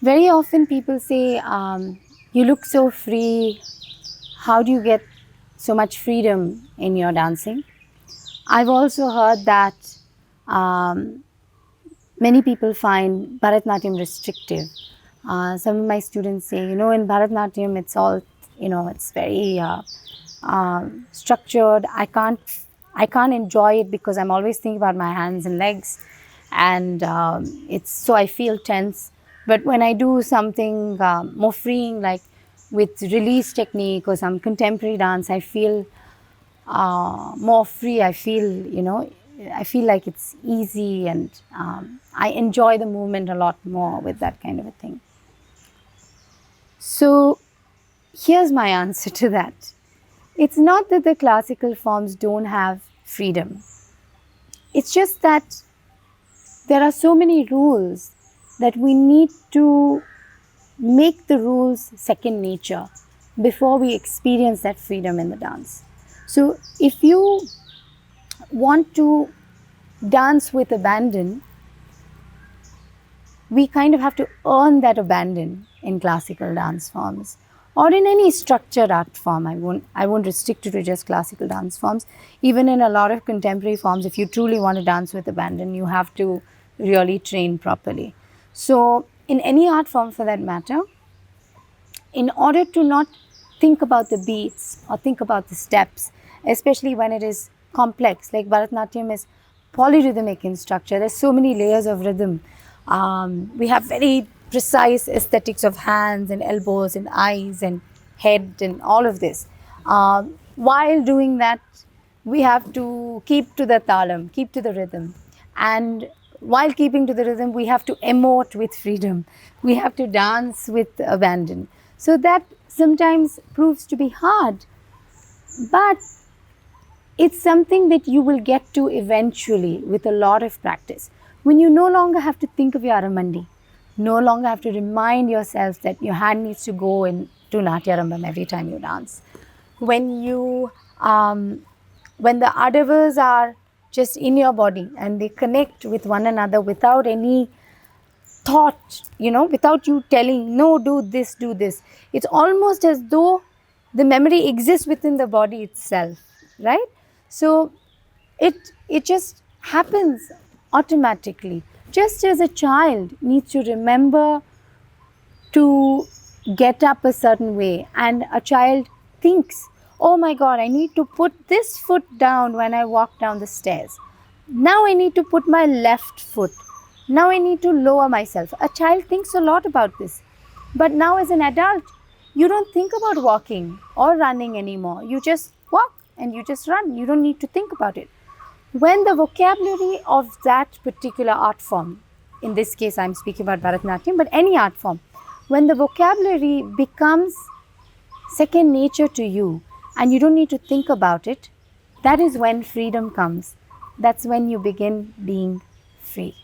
Very often people say, you look so free. How do you get so much freedom in your dancing? I've also heard that um, many people find Bharatanatyam restrictive. Some of my students say, in Bharatanatyam it's all, it's very structured. I can't enjoy it because I'm always thinking about my hands and legs, and it's so I feel tense. But when I do something more freeing, like with release technique or some contemporary dance, I feel more free. I feel like it's easy, and I enjoy the movement a lot more with that kind of a thing. So here's my answer to that. It's not that the classical forms don't have freedom. It's just that there are so many rules that we need to make the rules second nature before we experience that freedom in the dance. So if you want to dance with abandon, we kind of have to earn that abandon in classical dance forms or in any structured art form. I won't restrict it to just classical dance forms. Even in a lot of contemporary forms, if you truly want to dance with abandon, you have to really train properly. So in any art form for that matter, in order to not think about the beats or think about the steps, especially when it is complex, like Bharatanatyam is polyrhythmic in structure. There's so many layers of rhythm. We have very precise aesthetics of hands and elbows and eyes and head and all of this. While doing that, we have to keep to the talam, keep to the rhythm. And while keeping to the rhythm, we have to emote with freedom. We have to dance with abandon. So that sometimes proves to be hard. But it's something that you will get to eventually with a lot of practice. When you no longer have to think of your araimandi, no longer have to remind yourself that your hand needs to go into Natyarambam every time you dance. When the adavas are just in your body and they connect with one another without any thought, without you telling, no, do this, do this. It's almost as though the memory exists within the body itself, right? So it just happens automatically. Just as a child needs to remember to get up a certain way, and a child thinks, oh my God, I need to put this foot down when I walk down the stairs. Now I need to put my left foot. Now I need to lower myself. A child thinks a lot about this. But now as an adult, you don't think about walking or running anymore. You just walk and you just run. You don't need to think about it. When the vocabulary of that particular art form, in this case I'm speaking about Bharatanatyam, but any art form, when the vocabulary becomes second nature to you and you don't need to think about it, that is when freedom comes. That's when you begin being free.